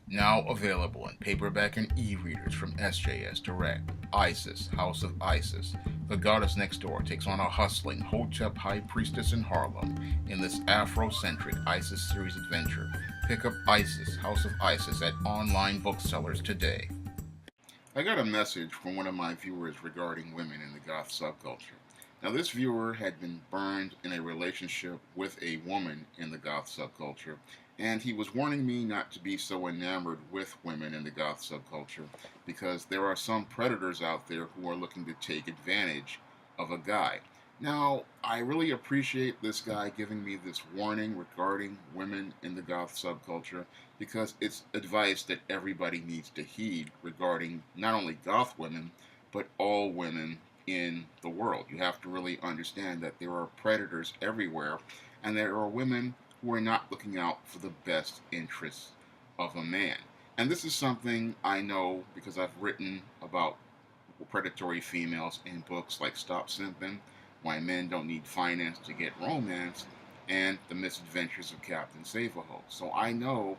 Now available in paperback and e-readers from SJS Direct. ISIS, House of Isis. The goddess next door takes on a hustling Hotep high priestess in Harlem in this Afrocentric ISIS series adventure. Pick up ISIS, House of Isis at online booksellers today. I got a message from one of my viewers regarding women in the goth subculture. Now, this viewer had been burned in a relationship with a woman in the goth subculture, and he was warning me not to be so enamored with women in the goth subculture because there are some predators out there who are looking to take advantage of a guy. Now, I really appreciate this guy giving me this warning regarding women in the goth subculture because it's advice that everybody needs to heed regarding not only goth women, but all women in the world. You have to really understand that there are predators everywhere, and there are women who are not looking out for the best interests of a man. And this is something I know because I've written about predatory females in books like Stop Simping, Why Men Don't Need Finance to Get Romance, and The Misadventures of Captain Save-A-Ho. So I know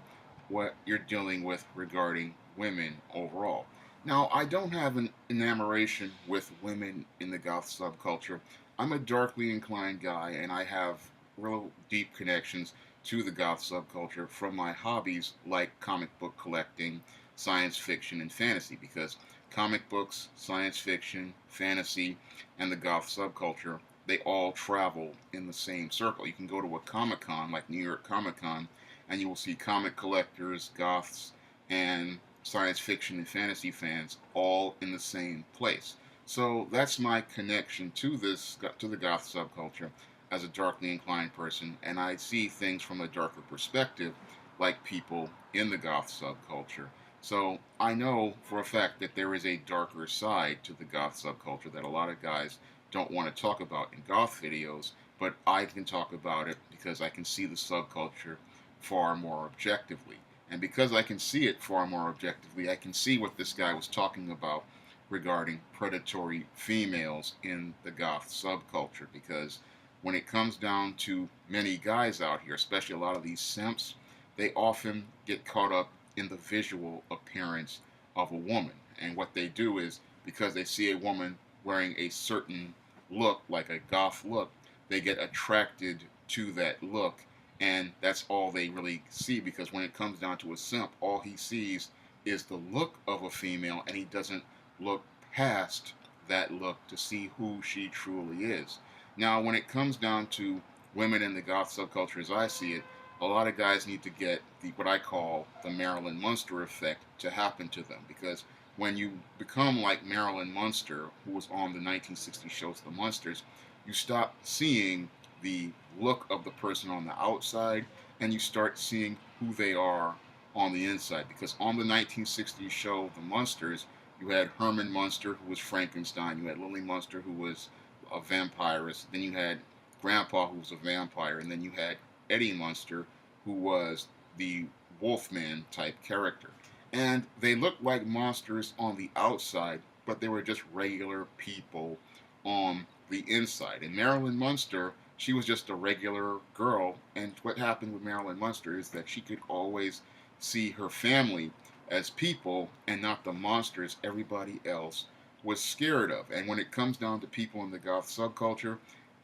what you're dealing with regarding women overall. Now, I don't have an enamoration with women in the goth subculture. I'm a darkly inclined guy, and I have real deep connections to the goth subculture from my hobbies like comic book collecting, science fiction, and fantasy, because comic books, science fiction, fantasy, and the goth subculture, they all travel in the same circle. You can go to a Comic Con like New York Comic Con, and you will see comic collectors, goths, and science fiction and fantasy fans all in the same place. So that's my connection to the goth subculture as a darkly inclined person, and I see things from a darker perspective, like people in the goth subculture. So I know for a fact that there is a darker side to the goth subculture that a lot of guys don't want to talk about in goth videos, but I can talk about it because I can see the subculture far more objectively. And because I can see it far more objectively, I can see what this guy was talking about regarding predatory females in the goth subculture. Because when it comes down to many guys out here, especially a lot of these simps, they often get caught up in the visual appearance of a woman. And what they do is, because they see a woman wearing a certain look, like a goth look, they get attracted to that look, and that's all they really see, because when it comes down to a simp, all he sees is the look of a female, and he doesn't look past that look to see who she truly is. Now, when it comes down to women in the goth subculture as I see it, a lot of guys need to get the what I call the Marilyn Munster effect to happen to them, because when you become like Marilyn Munster, who was on the 1960s shows The Munsters, you stop seeing the look of the person on the outside, and you start seeing who they are on the inside. Because on the 1960s show The Munsters, you had Herman Munster, who was Frankenstein. You had Lily Munster, who was a vampirist. Then you had Grandpa, who was a vampire. And then you had Eddie Munster, who was the Wolfman type character. And they looked like monsters on the outside, but they were just regular people on the inside. And Marilyn Munster, she was just a regular girl. And what happened with Marilyn Munster is that she could always see her family as people and not the monsters everybody else was scared of. And when it comes down to people in the goth subculture,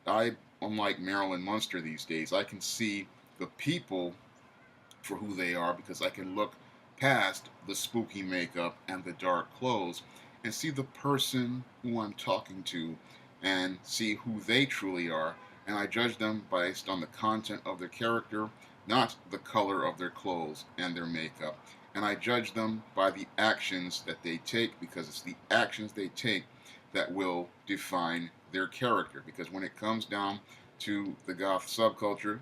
I, unlike Marilyn Munster these days, I can see the people for who they are, because I can look past the spooky makeup and the dark clothes and see the person who I'm talking to and see who they truly are. And I judge them based on the content of their character, not the color of their clothes and their makeup. And I judge them by the actions that they take, because it's the actions they take that will define their character. Because when it comes down to the goth subculture,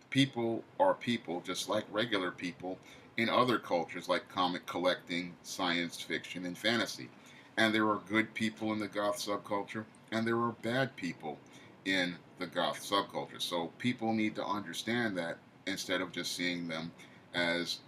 people are people just like regular people in other cultures like comic collecting, science fiction, and fantasy. And there are good people in the goth subculture, and there are bad people in the goth subculture. So people need to understand that, instead of just seeing them as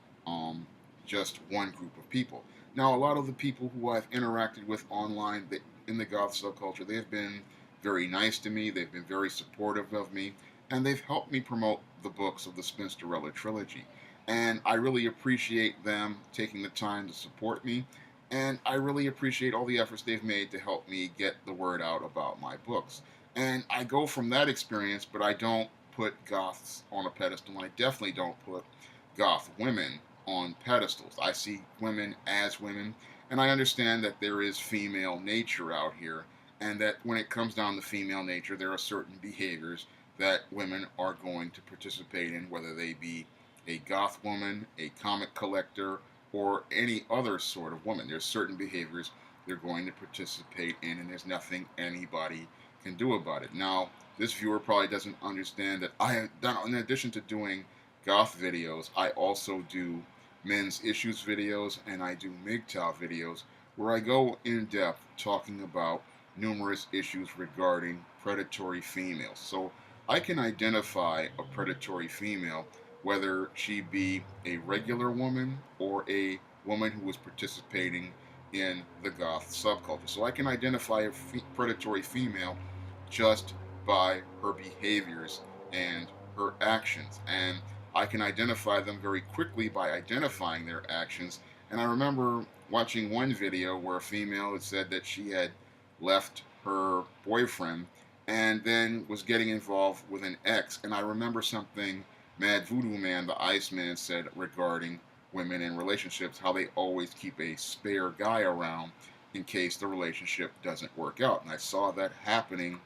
just one group of people. Now, a lot of the people who I've interacted with online in the goth subculture, they have been very nice to me. They've been very supportive of me, and they've helped me promote the books of the Spinsterella trilogy. And I really appreciate them taking the time to support me. And I really appreciate all the efforts they've made to help me get the word out about my books. And I go from that experience, but I don't put goths on a pedestal. I definitely don't put goth women on pedestals. I see women as women, and I understand that there is female nature out here, and that when it comes down to female nature, there are certain behaviors that women are going to participate in, whether they be a goth woman, a comic collector, or any other sort of woman. There's certain behaviors they're going to participate in, and there's nothing anybody can do about it. Now, this viewer probably doesn't understand that I have done, in addition to doing goth videos, I also do men's issues videos and I do MGTOW videos where I go in depth talking about numerous issues regarding predatory females. So I can identify a predatory female whether she be a regular woman or a woman who is participating in the goth subculture. So I can identify a predatory female just by her behaviors and her actions. And I can identify them very quickly by identifying their actions. And I remember watching one video where a female had said that she had left her boyfriend and then was getting involved with an ex. And I remember something Mad Voodoo Man, the Iceman, said regarding women in relationships, how they always keep a spare guy around in case the relationship doesn't work out. And I saw that happening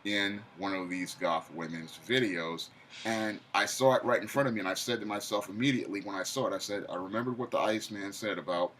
in one of these goth women's videos, and I saw it right in front of me, and I said to myself immediately when I saw it, I said, I remembered what the Iceman said about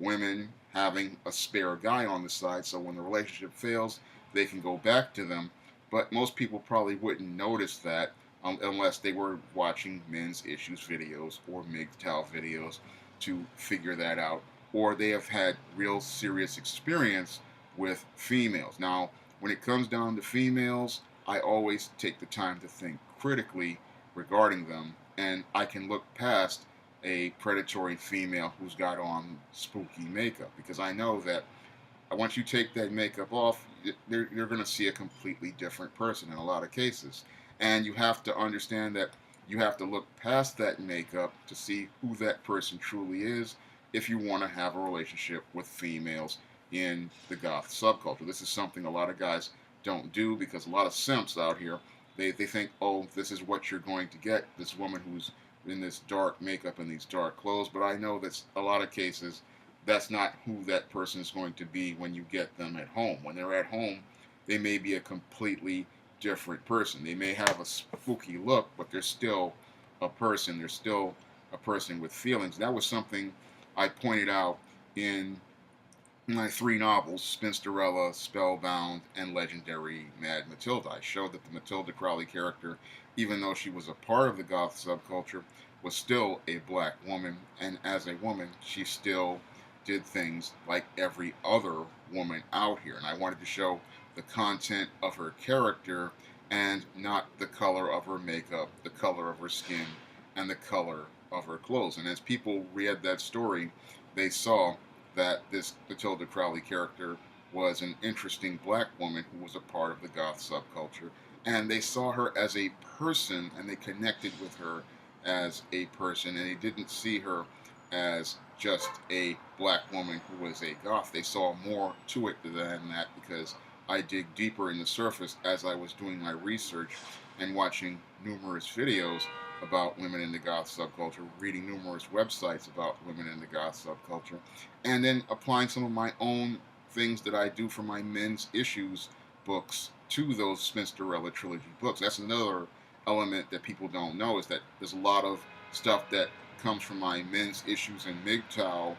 women having a spare guy on the side, so when the relationship fails, they can go back to them. But most people probably wouldn't notice that unless they were watching men's issues videos or MGTOW videos to figure that out, or they have had real serious experience with females. Now, when it comes down to females, I always take the time to think critically regarding them, and I can look past a predatory female who's got on spooky makeup, because I know that once you take that makeup off, you're going to see a completely different person in a lot of cases. And you have to understand that you have to look past that makeup to see who that person truly is if you want to have a relationship with females in the goth subculture. This is something a lot of guys don't do, because a lot of simps out here, they think, oh, this is what you're going to get, this woman who's in this dark makeup and these dark clothes. But I know that's a lot of cases that's not who that person is going to be when you get them at home. When they're at home, they may be a completely different person. They may have a spooky look, but they're still a person. They're still a person with feelings. That was something I pointed out in my three novels, Spinsterella, Spellbound, and Legendary Mad Matilda. I showed that the Matilda Crowley character, even though she was a part of the goth subculture, was still a black woman, and as a woman, she still did things like every other woman out here. And I wanted to show the content of her character and not the color of her makeup, the color of her skin, and the color of her clothes. And as people read that story, they saw that this Matilda Crowley character was an interesting black woman who was a part of the goth subculture. And they saw her as a person, and they connected with her as a person, and they didn't see her as just a black woman who was a goth. They saw more to it than that, because I dig deeper in the surface as I was doing my research and watching numerous videos about women in the goth subculture, reading numerous websites about women in the goth subculture, and then applying some of my own things that I do for my men's issues books to those Spinsterella trilogy books. That's another element that people don't know, is that there's a lot of stuff that comes from my men's issues and MGTOW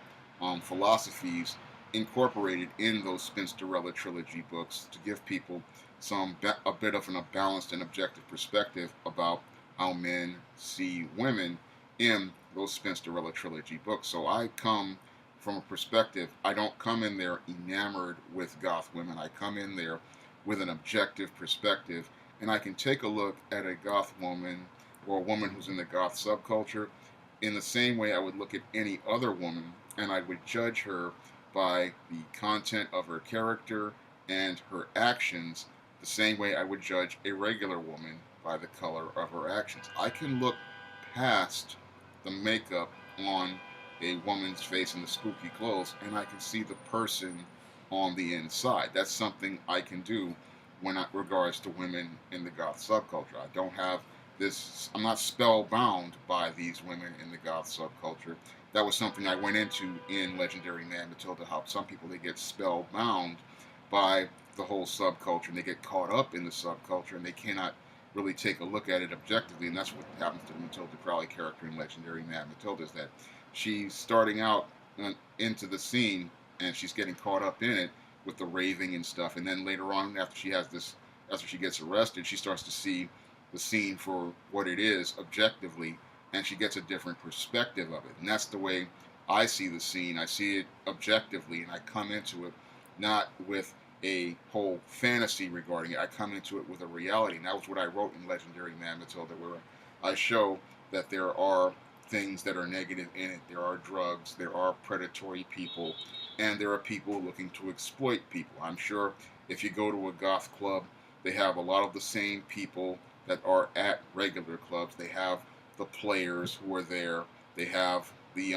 philosophies incorporated in those Spinsterella trilogy books to give people a bit of a balanced and objective perspective about how men see women in those Spinsterella trilogy books. So I come from a perspective, I don't come in there enamored with goth women. I come in there with an objective perspective, and I can take a look at a goth woman or a woman who's in the goth subculture in the same way I would look at any other woman, and I would judge her by the content of her character and her actions the same way I would judge a regular woman by the color of her actions. I can look past the makeup on a woman's face in the spooky clothes, and I can see the person on the inside. That's something I can do when it regards to women in the goth subculture. I don't have this. I'm not spellbound by these women in the goth subculture. That was something I went into in Legendary Man Matilda. How some people, they get spellbound by the whole subculture and they get caught up in the subculture and they cannot really take a look at it objectively, and that's what happens to the Matilda Crowley character in Legendary Mad Matilda, is that she's starting out into the scene and she's getting caught up in it with the raving and stuff, and then later on, after she gets arrested, she starts to see the scene for what it is objectively, and she gets a different perspective of it, and that's the way I see the scene. I see it objectively, and I come into it not with a whole fantasy regarding it. I come into it with a reality, and that was what I wrote in Legendary Man Matilda, where I show that there are things that are negative in it. There are drugs, there are predatory people, and there are people looking to exploit people. I'm sure if you go to a goth club, they have a lot of the same people that are at regular clubs. They have the players who are there. They have the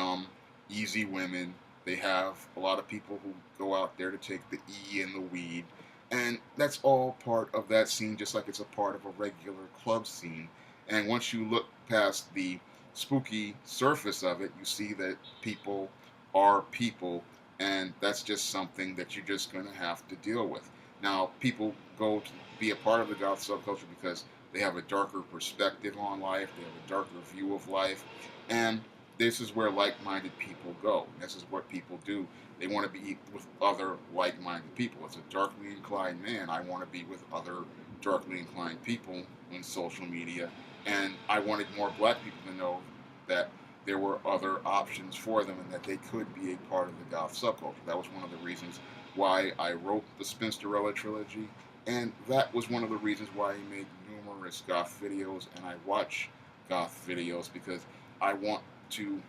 easy women. They have a lot of people who go out there to take the E and the weed. And that's all part of that scene, just like it's a part of a regular club scene. And once you look past the spooky surface of it, you see that people are people, and that's just something that you're just going to have to deal with. Now, people go to be a part of the goth subculture because they have a darker perspective on life, they have a darker view of life, and this is where like-minded people go. This is what people do. They want to be with other like-minded people. As a darkly inclined man, I want to be with other darkly inclined people on social media, and I wanted more black people to know that there were other options for them and that they could be a part of the goth subculture. That was one of the reasons why I wrote the Spinsterella trilogy, and that was one of the reasons why I made numerous goth videos, and I watch goth videos because I want to,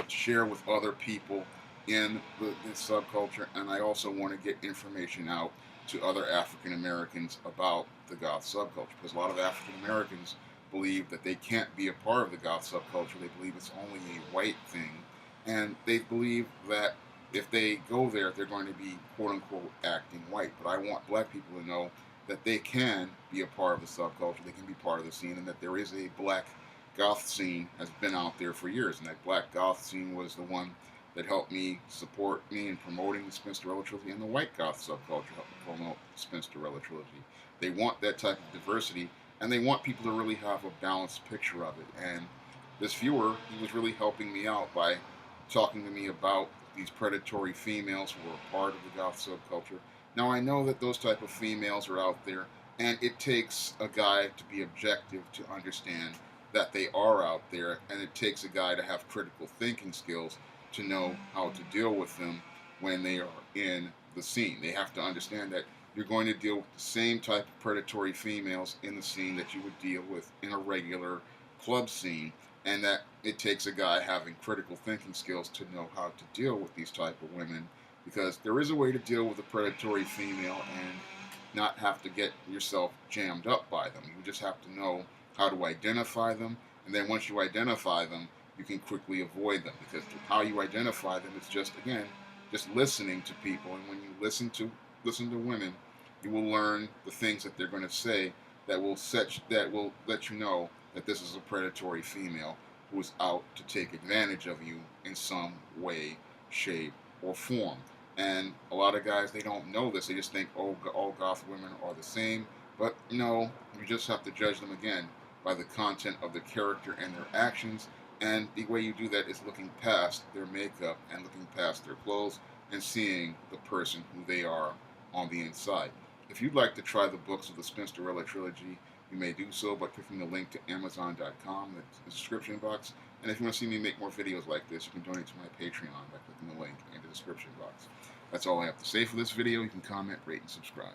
share with other people in the subculture, and I also want to get information out to other African Americans about the goth subculture, because a lot of African Americans believe that they can't be a part of the goth subculture. They believe it's only a white thing, and they believe that if they go there, they're going to be quote-unquote acting white. But I want black people to know that they can be a part of the subculture, they can be part of the scene, and that there is a black goth scene has been out there for years, and that black goth scene was the one that helped me support me in promoting the Spinsterella trilogy, and the white goth subculture helped promote the Spinsterella trilogy. They want that type of diversity, and they want people to really have a balanced picture of it. And this viewer, he was really helping me out by talking to me about these predatory females who are a part of the goth subculture. Now, I know that those type of females are out there, and it takes a guy to be objective to understand that they are out there, and it takes a guy to have critical thinking skills to know how to deal with them when they are in the scene. They have to understand that you're going to deal with the same type of predatory females in the scene that you would deal with in a regular club scene, and that it takes a guy having critical thinking skills to know how to deal with these type of women, because there is a way to deal with a predatory female and not have to get yourself jammed up by them. You just have to know how to identify them, and then once you identify them, you can quickly avoid them, because how you identify them is just listening to people. And when you listen to women, you will learn the things that they're going to say that will let you know that this is a predatory female who is out to take advantage of you in some way, shape, or form. And a lot of guys, they don't know this. They just think, oh, all goth women are the same. But no, you just have to judge them again by the content of the character and their actions. And the way you do that is looking past their makeup and looking past their clothes and seeing the person who they are on the inside. If you'd like to try the books of the Spinsterella trilogy, you may do so by clicking the link to Amazon.com in the description box. And if you want to see me make more videos like this, you can donate to my Patreon by clicking the link in the description box. That's all I have to say for this video. You can comment, rate, and subscribe.